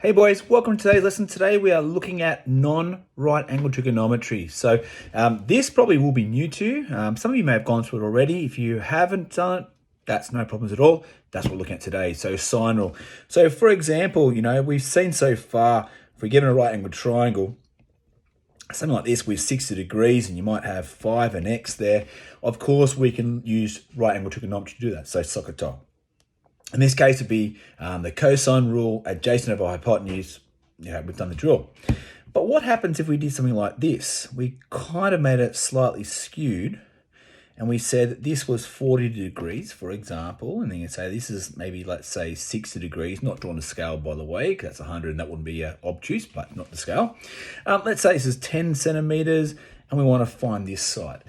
Hey boys, welcome to today's lesson. Today we are looking at non-right angle trigonometry. So this probably will be new to you. Some of you may have gone through it already. If you haven't done it, that's no problems at all. That's what we're looking at today. So sine rule. So for example, we've seen so far, if we're given a right angle triangle, something like this with 60 degrees, and you might have 5 and x there. Of course, we can use right angle trigonometry to do that. So SOHCAHTOA. In this case, it would be the cosine rule, adjacent over hypotenuse. We've done the drill. But what happens if we did something like this? We kind of made it slightly skewed, and we said that this was 40 degrees, for example, and then you say this is maybe, let's say, 60 degrees, not drawn to scale, by the way, because that's 100, and that wouldn't be obtuse, but not to scale. Let's say this is 10 centimeters, and we want to find this side.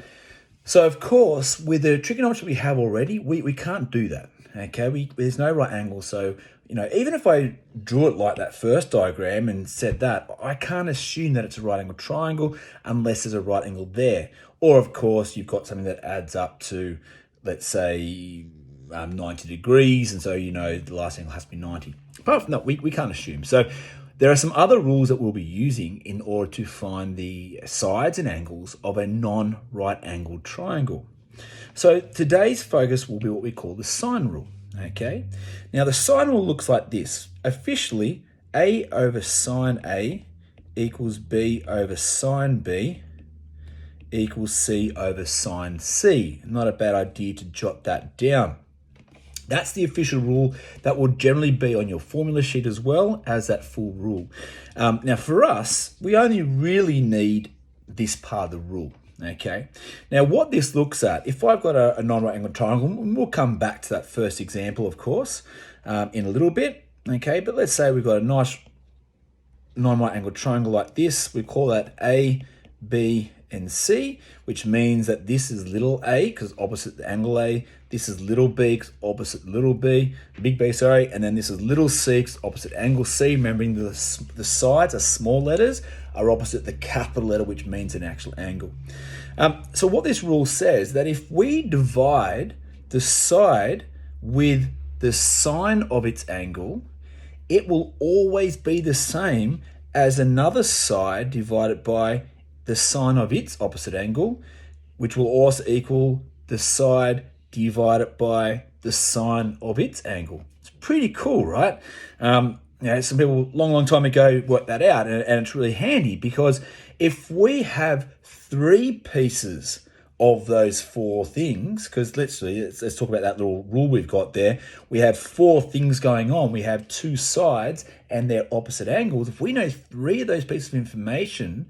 So, of course, with the trigonometry we have already, we can't do that. Okay, there's no right angle, so even if I drew it like that first diagram and said that, I can't assume that it's a right angle triangle unless there's a right angle there. Or of course, you've got something that adds up to, let's say, 90 degrees, and so the last angle has to be 90. Apart from that, we can't assume. So there are some other rules that we'll be using in order to find the sides and angles of a non-right angled triangle. So today's focus will be what we call the sine rule, okay? Now the sine rule looks like this. Officially, A over sine A equals B over sine B equals C over sine C. Not a bad idea to jot that down. That's the official rule that will generally be on your formula sheet as well as that full rule. Now for us, we only really need this part of the rule. Okay, now what this looks at, if I've got a non-right angled triangle, and we'll come back to that first example, of course, in a little bit, okay, but let's say we've got a nice non-right angled triangle like this. We call that A, B, and C, which means that this is little a, because opposite the angle A, this is little b, because opposite little b, big B, sorry, and then this is little c, because opposite angle C, remembering the sides are small letters, are opposite the capital letter, which means an actual angle. So what this rule says, that if we divide the side with the sine of its angle, it will always be the same as another side divided by the sine of its opposite angle, which will also equal the side divided by the sine of its angle. It's pretty cool, right? Some people long time ago worked that out, and it's really handy because if we have 3 pieces of those 4 things, because let's talk about that little rule we've got there. We have 4 things going on. We have 2 sides and their opposite angles. If we know 3 of those pieces of information,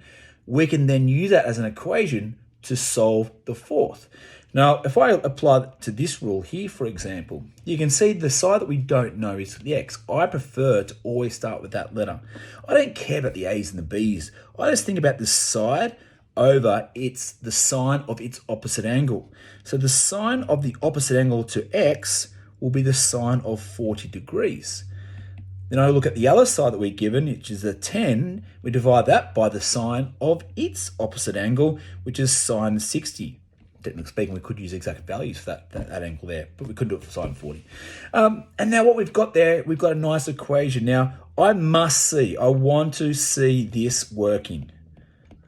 we can then use that as an equation to solve the 4th. Now, if I apply to this rule here, for example, you can see the side that we don't know is the x. I prefer to always start with that letter. I don't care about the a's and the b's. I just think about the side over the sine of its opposite angle. So the sine of the opposite angle to x will be the sine of 40 degrees. Then I look at the other side that we're given, which is a 10. We divide that by the sine of its opposite angle, which is sine 60. Technically speaking, we could use exact values for that angle there, but we couldn't do it for sine 40. And now what we've got there, we've got a nice equation. Now, I want to see this working.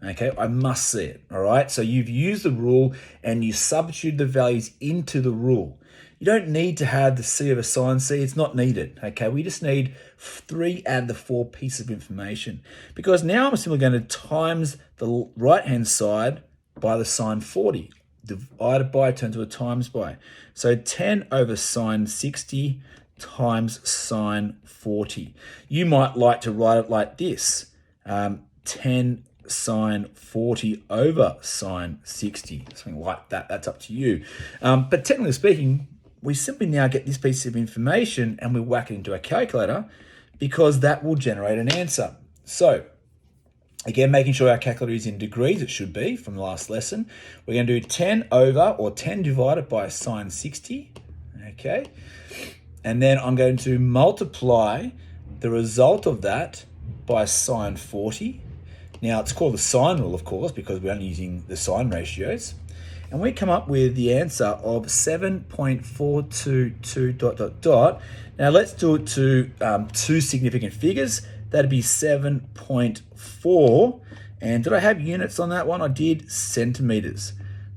Okay, I must see it, all right? So you've used the rule and you substitute the values into the rule. You don't need to have the C over sine C. It's not needed, okay? We just need 3 out of the 4 pieces of information, because now I'm simply going to times the right-hand side by the sine 40. Divided by, turn to a times by. So 10 over sine 60 times sine 40. You might like to write it like this. 10 sine 40 over sine 60. Something like that. That's up to you. But technically speaking, we simply now get this piece of information and we whack it into a calculator, because that will generate an answer. So again, making sure our calculator is in degrees, it should be from the last lesson. We're going to do 10 over, or 10 divided by sine 60, okay? And then I'm going to multiply the result of that by sine 40. Now, it's called the sine rule, of course, because we're only using the sine ratios. And we come up with the answer of 7.422 ... Now, let's do it to 2 significant figures. that'd be 7.4. And did I have units on that one? I did, centimeters.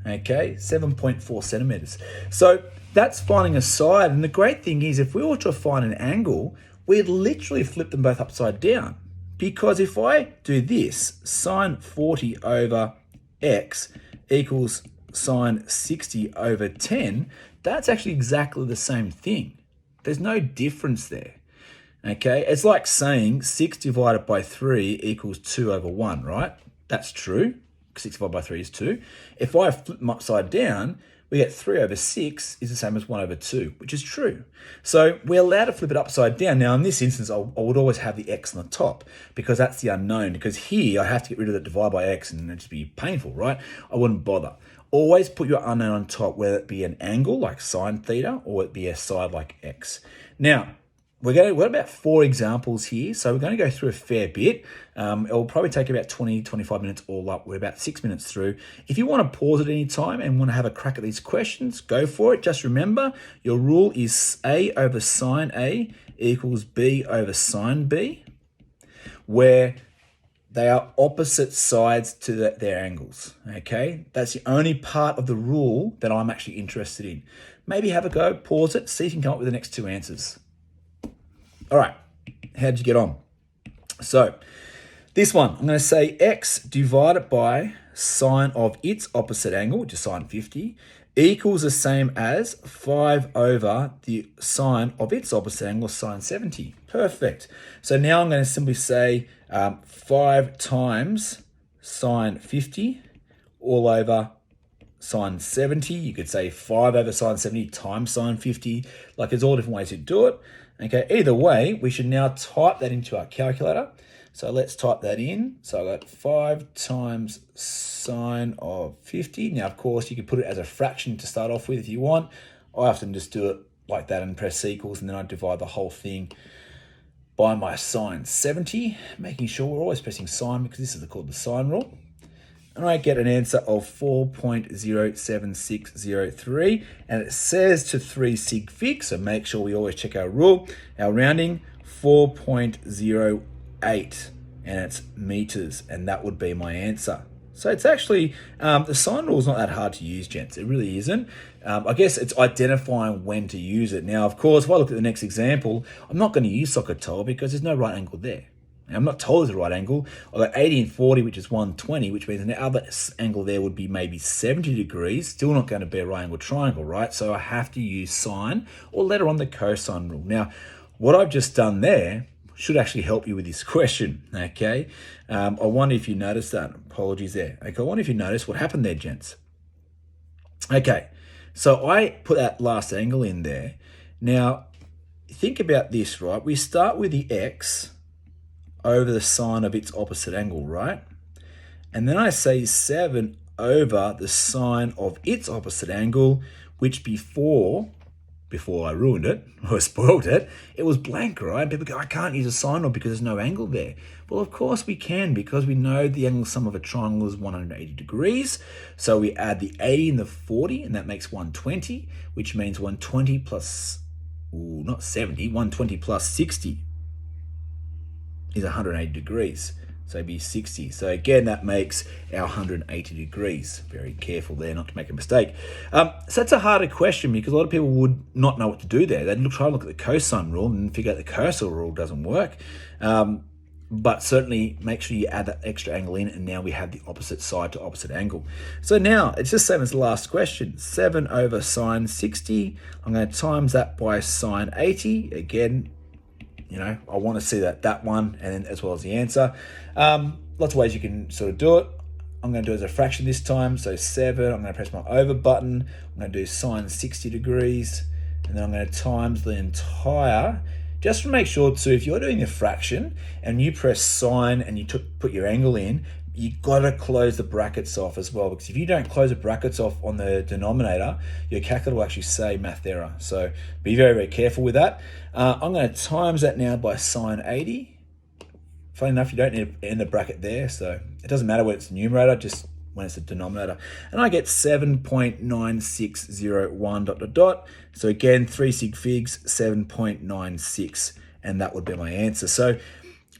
Okay, 7.4 centimeters. So that's finding a side. And the great thing is, if we were to find an angle, we'd literally flip them both upside down. Because if I do this, sine 40 over x equals sine 60 over 10, that's actually exactly the same thing. There's no difference there. Okay, it's like saying 6 divided by 3 equals 2 over 1, right? That's true. 6 divided by 3 is 2. If I flip them upside down, we get 3 over 6 is the same as 1 over 2, which is true. So we're allowed to flip it upside down. Now, in this instance, I would always have the x on the top because that's the unknown. Because here, I have to get rid of the divide by x and it'd just be painful, right? I wouldn't bother. Always put your unknown on top, whether it be an angle like sine theta or it be a side like x. Now, we've got about 4 examples here, so we're going to go through a fair bit. It'll probably take about 20, 25 minutes all up. We're about 6 minutes through. If you want to pause at any time and want to have a crack at these questions, go for it. Just remember, your rule is A over sine A equals B over sine B, where they are opposite sides to their angles, okay? That's the only part of the rule that I'm actually interested in. Maybe have a go, pause it, see if you can come up with the next 2 answers. All right, how'd you get on? So this one, I'm going to say x divided by sine of its opposite angle, which is sine 50, equals the same as 5 over the sine of its opposite angle, sine 70. Perfect. So now I'm going to simply say 5 times sine 50 all over sine 70. You could say 5 over sine 70 times sine 50. Like, there's all different ways to do it. Okay, either way, we should now type that into our calculator. So let's type that in. So I got 5 times sine of 50. Now, of course, you can put it as a fraction to start off with if you want. I often just do it like that and press equals, and then I divide the whole thing by my sine 70, making sure we're always pressing sine because this is called the sine rule. And I get an answer of 4.07603, and it says to 3 sig figs, so make sure we always check our rule. Our rounding, 4.08, and it's meters, and that would be my answer. So it's actually, the sine rule is not that hard to use, gents. It really isn't. I guess it's identifying when to use it. Now, of course, if I look at the next example, I'm not going to use SOHCAHTOA because there's no right angle there. Now, I'm not told there's a right angle. I've got 80 and 40, which is 120, which means the other angle there would be maybe 70 degrees. Still not going to be a right angle triangle, right? So I have to use sine or later on the cosine rule. Now, what I've just done there should actually help you with this question, okay? I wonder if you noticed that. Apologies there. Okay, I wonder if you noticed what happened there, gents. Okay, so I put that last angle in there. Now, think about this, right? We start with the x over the sine of its opposite angle, right? And then I say 7 over the sine of its opposite angle, which before I ruined it or spoiled it, it was blank, right? People go, I can't use a sine rule because there's no angle there. Well, of course we can, because we know the angle sum of a triangle is 180 degrees. So we add the 80 and the 40, and that makes 120, which means 120 plus, not 70, 120 plus 60 is 180 degrees. So it'd be 60. So again, that makes our 180 degrees. Very careful there not to make a mistake. So that's a harder question because a lot of people would not know what to do there. They'd try to look at the cosine rule and figure out the cursor rule doesn't work. But certainly make sure you add that extra angle in, and now we have the opposite side to opposite angle. So now it's just the same as the last question. 7 over sine 60. I'm going to times that by sine 80. Again, you know, I want to see that one, and then as well as the answer. Lots of ways you can sort of do it. I'm going to do it as a fraction this time. So 7, I'm going to press my over button. I'm going to do sine 60 degrees, and then I'm going to times the entire. Just to make sure too, if you're doing a fraction and you press sine and you put your angle in, you got to close the brackets off as well, because if you don't close the brackets off on the denominator, your calculator will actually say math error. So be very, very careful with that. I'm going to times that now by sine 80. Funny enough, you don't need to end the bracket there, so it doesn't matter when it's the numerator, just when it's the denominator. And I get 7.9601 ... So again, 3 sig figs, 7.96, and that would be my answer. So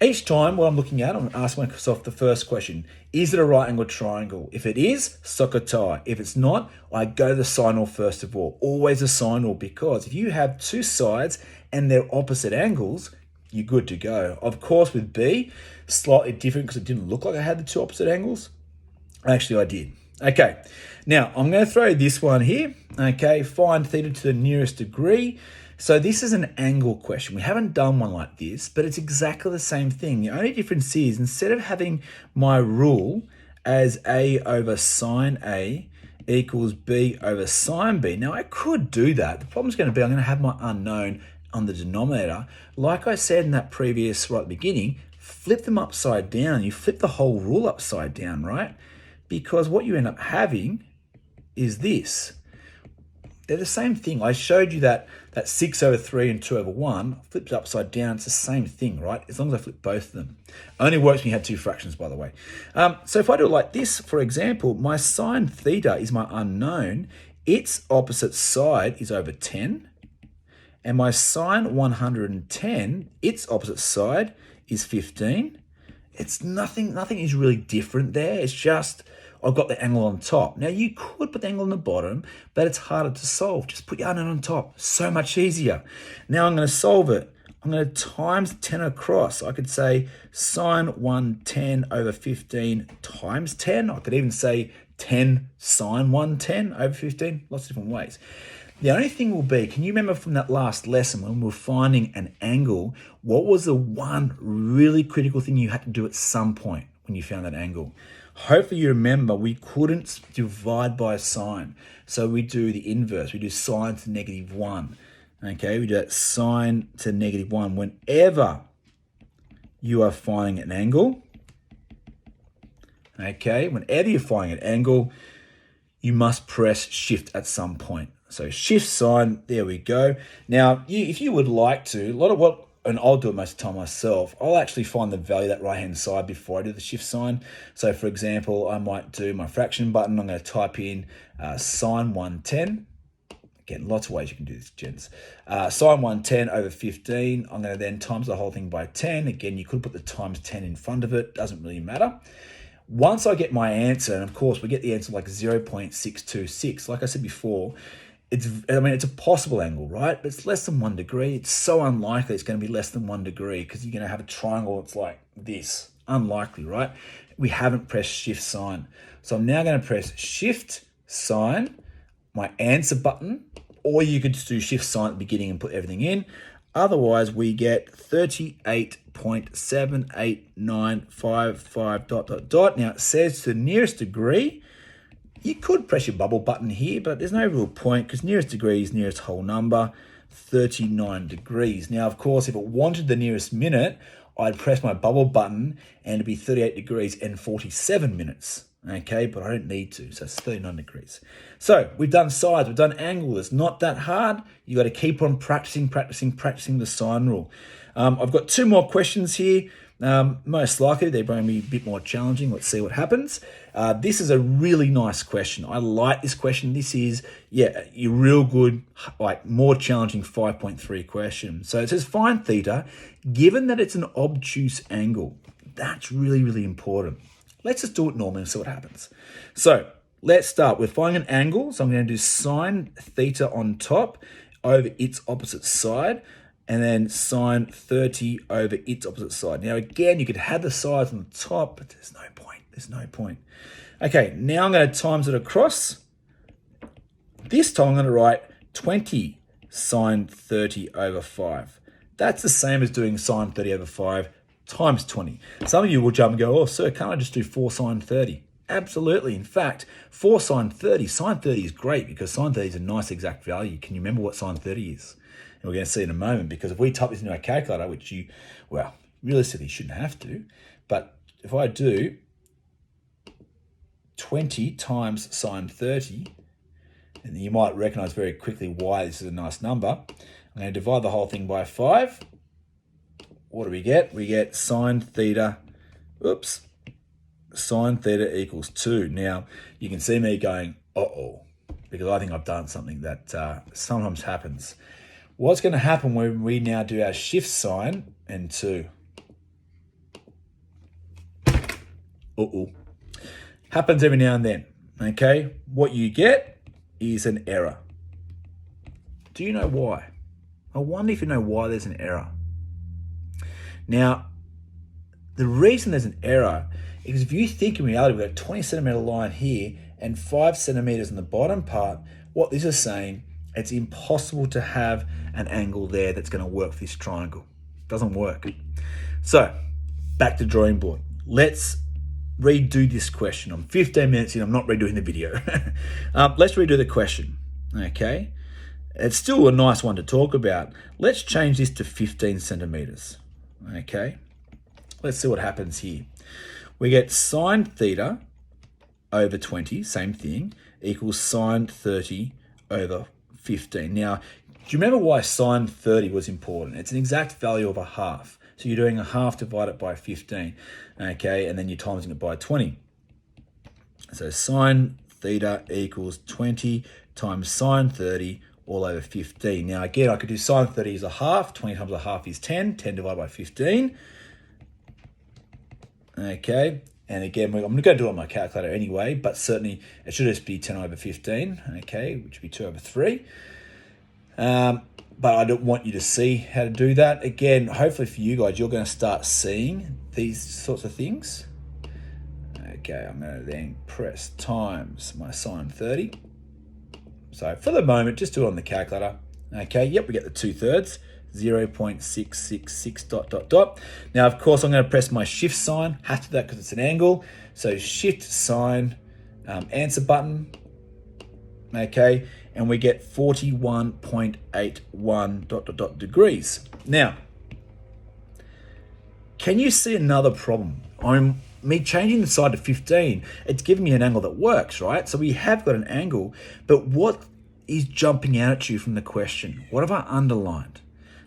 Each time what I'm looking at, I'm asking myself the first question, is it a right angled triangle? If it is, sokotai. If it's not, I go to the sine rule first of all. Always a sine rule, because if you have two sides and they're opposite angles, you're good to go. Of course, with B, slightly different because it didn't look like I had the two opposite angles. Actually, I did. Okay, now I'm going to throw this one here. Okay, find theta to the nearest degree. So this is an angle question. We haven't done one like this, but it's exactly the same thing. The only difference is, instead of having my rule as A over sine A equals B over sine B. Now I could do that. The problem's going to be I'm going to have my unknown on the denominator. Like I said in that previous right at the beginning, flip them upside down. You flip the whole rule upside down, right? Because what you end up having is this. They're the same thing. I showed you that 6 over 3 and 2 over 1 flipped upside down. It's the same thing, right? As long as I flip both of them. Only works when you have two fractions, by the way. So if I do it like this, for example, my sine theta is my unknown. Its opposite side is over 10. And my sine 110, its opposite side is 15. It's nothing is really different there. It's just I've got the angle on top. Now you could put the angle on the bottom, but it's harder to solve. Just put your unknown on top. So much easier. Now I'm going to solve it. I'm going to times 10 across. I could say sine 110 over 15 times 10. I could even say 10 sine 110 over 15. Lots of different ways. The only thing will be, can you remember from that last lesson when we were finding an angle, what was the one really critical thing you had to do at some point when you found that angle? Hopefully you remember we couldn't divide by sine. So we do the inverse. We do sine to -1. Okay, we do that sine to -1. Whenever you are finding an angle, okay, whenever you're finding an angle, you must press shift at some point. So shift sign, there we go. Now, if you would like to, and I'll do it most of the time myself, I'll actually find the value of that right-hand side before I do the shift sign. So for example, I might do my fraction button. I'm going to type in sine 110. Again, lots of ways you can do this, gents. Sine 110 over 15. I'm going to then times the whole thing by 10. Again, you could put the times 10 in front of it. Doesn't really matter. Once I get my answer, and of course we get the answer like 0.626, like I said before, it's a possible angle, right? But it's less than 1 degree. It's so unlikely it's going to be less than 1 degree because you're going to have a triangle that's like this. Unlikely, right? We haven't pressed shift sign. So I'm now going to press shift sign, my answer button, or you could just do shift sign at the beginning and put everything in. Otherwise, we get 38.78955 ... Now it says to the nearest degree. You could press your bubble button here, but there's no real point because nearest degree is nearest whole number, 39 degrees. Now, of course, if it wanted the nearest minute, I'd press my bubble button and it'd be 38 degrees and 47 minutes. Okay, but I don't need to, so it's 39 degrees. So we've done sides, we've done angle. It's not that hard. You got to keep on practicing the sine rule. I've got two more questions here. Most likely they're going to be a bit more challenging. Let's see what happens. This is a really nice question. I like this question. This is, your real good, like more challenging 5.3 question. So it says find theta, given that it's an obtuse angle. That's really, really important. Let's just do it normally and see what happens. So let's start. We're finding an angle. So I'm going to do sine theta on top over its opposite side, and then sine 30 over its opposite side. Now, again, you could have the sides on the top, but there's no point. There's no point. Okay, now I'm going to times it across. This time I'm going to write 20 sine 30 over 5. That's the same as doing sine 30 over 5 times 20. Some of you will jump and go, oh, sir, can't I just do 4 sine 30? Absolutely. In fact, 4 sine 30 is great because sine 30 is a nice exact value. Can you remember what sine 30 is? And we're going to see in a moment, because if we type this into our calculator, which you, well, realistically shouldn't have to, but if I do 20 times sine 30, and you might recognize very quickly why this is a nice number. I'm going to divide the whole thing by 5. What do we get? We get sine theta, sine theta equals 2. Now, you can see me going, uh-oh, because I think I've done something that sometimes happens. What's going to happen when we now do our shift sign and 2? Uh-oh. Happens every now and then, okay? What you get is an error. Do you know why? I wonder if you know why there's an error. Now, the reason there's an error is if you think in reality we've got a 20 centimeter line here and 5 centimeters in the bottom part, what this is saying, it's impossible to have an angle there that's going to work for this triangle. It doesn't work. So, back to drawing board. Let's redo this question. I'm 15 minutes in, I'm not redoing the video. Let's redo the question, okay? It's still a nice one to talk about. Let's change this to 15 centimeters, okay? Let's see what happens here. We get sine theta over 20, same thing, equals sine 30 over 15. Now, do you remember why sine 30 was important? It's an exact value of a half. So you're doing a half divided by 15, okay? And then you're timesing it by 20. So sine theta equals 20 times sine 30 all over 15. Now, again, I could do sine 30 as a half. 20 times a half is 10. 10 divided by 15. Okay, and again, I'm going to do it on my calculator anyway, but certainly it should just be 10 over 15, okay, which would be 2 over 3. But I don't want you to see how to do that. Again, hopefully for you guys, you're going to start seeing these sorts of things. Okay, I'm going to then press times my sine 30. So for the moment, just do it on the calculator. Okay, yep, we get the 2/3. 0.666 dot dot dot. Now, of course, I'm going to press my shift sign. Have to do that because it's an angle. So shift sign, answer button. Okay, and we get 41.81 dot dot dot degrees. Now, can you see another problem? Me changing the side to 15, it's giving me an angle that works, right? So we have got an angle, but what is jumping out at you from the question? What have I underlined?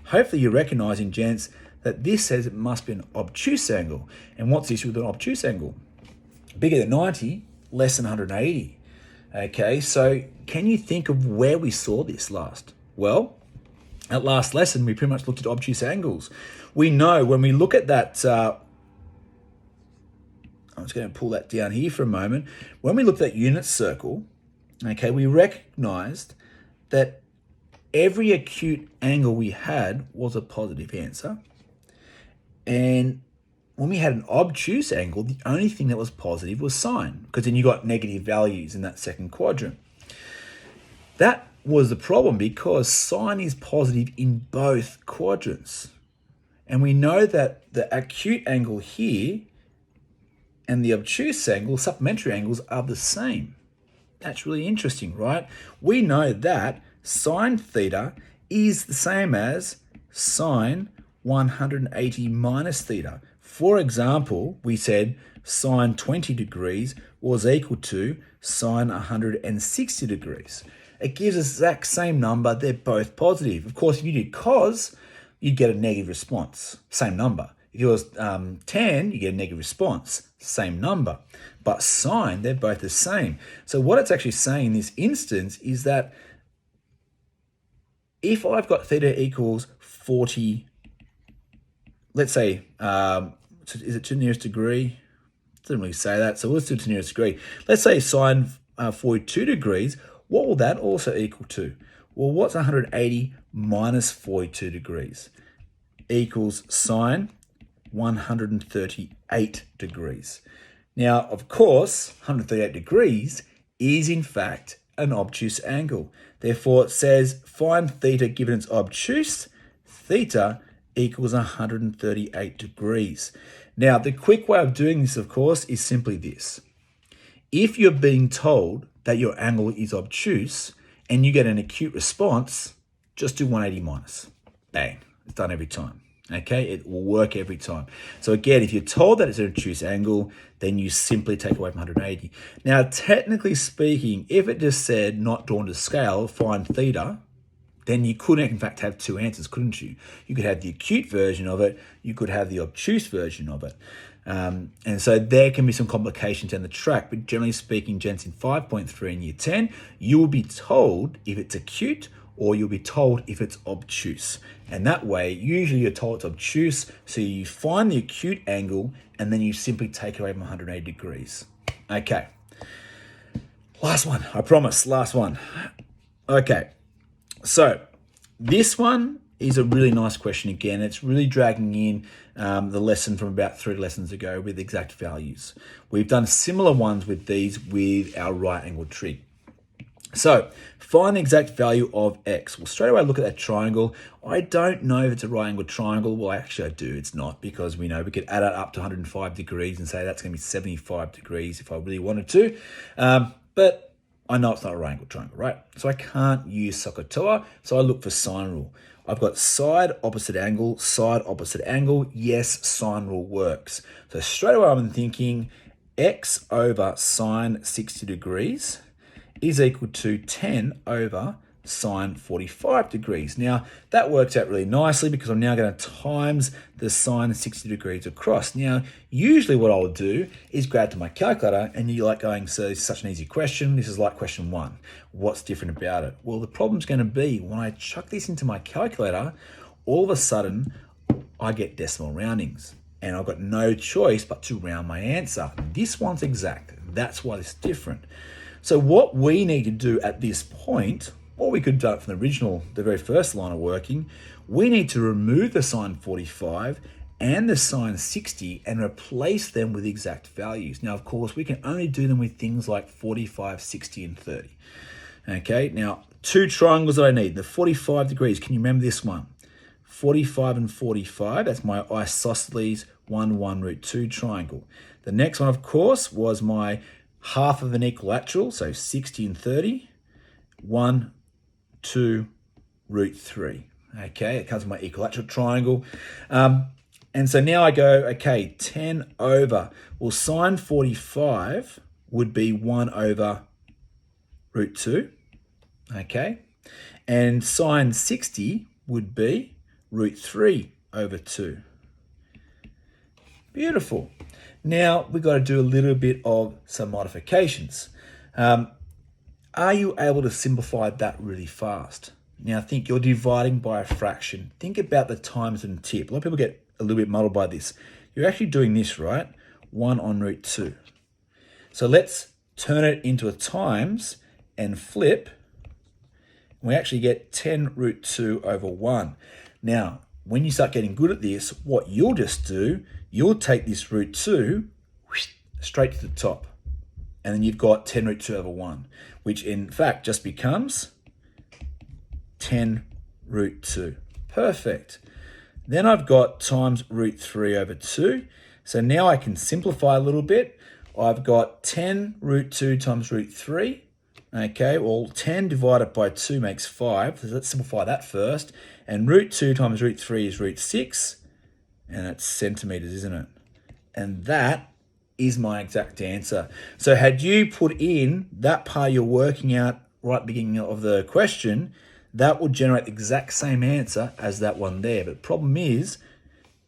Hopefully you're recognizing, gents, that this says it must be an obtuse angle. And what's the issue with an obtuse angle? Bigger than 90, less than 180. Okay, so can you think of where we saw this last? Well, at last lesson, we pretty much looked at obtuse angles. We know when we look at that, I'm just going to pull that down here for a moment. When we looked at that unit circle, okay, we recognized that every acute angle we had was a positive answer. And when we had an obtuse angle, the only thing that was positive was sine, because then you got negative values in that second quadrant. That was the problem because sine is positive in both quadrants. And we know that the acute angle here and the obtuse angle, supplementary angles, are the same. That's really interesting, right? We know that sine theta is the same as sine 180 minus theta. For example, we said sine 20 degrees was equal to sine 160 degrees. It gives us the exact same number. They're both positive. Of course, if you did cos, you'd get a negative response, same number. If it was tan, you get a negative response, same number. But sine, they're both the same. So what it's actually saying in this instance is that if I've got theta equals 40, let's say, is it to the nearest degree? It doesn't really say that, so let's do it to the nearest degree. Let's say sine 42 degrees, what will that also equal to? Well, what's 180 minus 42 degrees? Equals sine 138 degrees. Now, of course, 138 degrees is in fact an obtuse angle. Therefore, it says find theta given it's obtuse, theta equals 138 degrees. Now, the quick way of doing this, of course, is simply this. If you're being told that your angle is obtuse and you get an acute response, just do 180 minus. Bang, it's done every time. Okay, it will work every time. So again, if you're told that it's an obtuse angle, then you simply take away from 180. Now, technically speaking, if it just said not drawn to scale, find theta, then you could in fact have two answers, couldn't you? You could have the acute version of it, you could have the obtuse version of it. And so there can be some complications down the track, but generally speaking, gents, in 5.3 in year 10, you will be told if it's acute or you'll be told if it's obtuse. And that way, usually you're told it's obtuse, so you find the acute angle and then you simply take away from 180 degrees. Okay. Last one, I promise, last one. Okay, so this one is a really nice question again. It's really dragging in the lesson from about 3 lessons ago with exact values. We've done similar ones with these with our right angle trig. So find the exact value of x. Well, straight away look at that triangle. I don't know if it's a right angle triangle. Well, actually I do. It's not, because we know we could add it up to 105 degrees and say that's going to be 75 degrees if I really wanted to. But I know it's not a right angle triangle, right? So I can't use SOHCAHTOA, so I look for sine rule. I've got side opposite angle, side opposite angle. Yes, sine rule works. So straight away I'm thinking x over sine 60 degrees is equal to 10 over sine 45 degrees. Now, that works out really nicely because I'm now going to times the sine 60 degrees across. Now, usually what I'll do is grab to my calculator, and you're like going, so it's such an easy question. This is like question 1. What's different about it? Well, the problem's going to be when I chuck this into my calculator, all of a sudden I get decimal roundings, and I've got no choice but to round my answer. This one's exact. That's why it's different. So what we need to do at this point, or we could do it from the original, the very first line of working, we need to remove the sine 45 and the sine 60 and replace them with exact values. Now, of course, we can only do them with things like 45, 60, and 30. Okay, now 2 triangles that I need. The 45 degrees, can you remember this one? 45 and 45, that's my isosceles 1, 1, root 2 triangle. The next one, of course, was my half of an equilateral, so 60 and 30, 1, 2, root 3. Okay, it comes from my equilateral triangle. And so now I go, okay, 10 over, well, sine 45 would be 1 over root 2, okay? And sine 60 would be root 3 over 2. Beautiful. Now we've got to do a little bit of some modifications. Are you able to simplify that really fast? Now think you're dividing by a fraction. Think about the times and tip. A lot of people get a little bit muddled by this. You're actually doing this, right? 1 on root 2. So let's turn it into a times and flip. We actually get 10 root 2 over 1. Now, when you start getting good at this, what you'll just do, you'll take this root 2 straight to the top. And then you've got 10 root 2 over 1, which in fact just becomes 10 root 2. Perfect. Then I've got times root 3 over 2. So now I can simplify a little bit. I've got 10 root 2 times root 3. Okay, well, 10 divided by 2 makes 5. So let's simplify that first. And root 2 times root 3 is root 6. And it's centimeters, isn't it? And that is my exact answer. So had you put in that part you're working out right at the beginning of the question, that would generate the exact same answer as that one there. But the problem is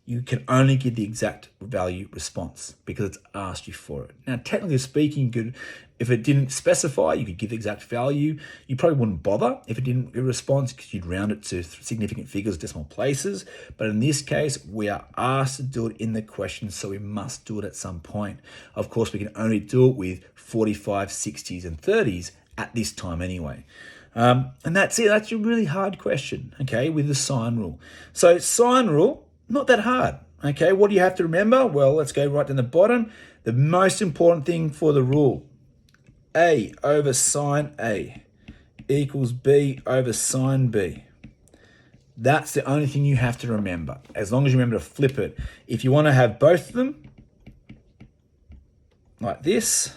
you can only give the exact value response because it's asked you for it. Now, technically speaking, if it didn't specify, you could give the exact value. You probably wouldn't bother if it didn't give a response because you'd round it to significant figures, decimal places. But in this case, we are asked to do it in the question, so we must do it at some point. Of course, we can only do it with 45, 60s, and 30s at this time anyway. And that's it. That's a really hard question, okay, with the sine rule. So sine rule, not that hard, okay? What do you have to remember? Well, let's go right down the bottom. The most important thing for the rule, A over sine A equals B over sine B. That's the only thing you have to remember, as long as you remember to flip it. If you want to have both of them, like this,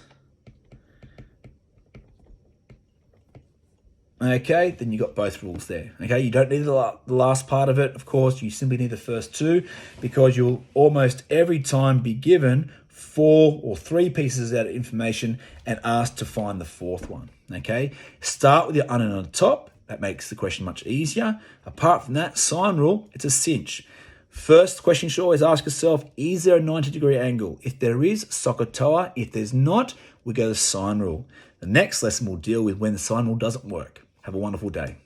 okay, then you got both rules there. Okay, you don't need the last part of it, of course. You simply need the first two because you'll almost every time be given 4 or 3 pieces out of information and asked to find the 4th one. Okay, start with your unknown on the top. That makes the question much easier. Apart from that, sine rule, it's a cinch. First question you should always ask yourself, is there a 90-degree angle? If there is, SOHCAHTOA. If there's not, we go to sine rule. The next lesson will deal with when the sine rule doesn't work. Have a wonderful day.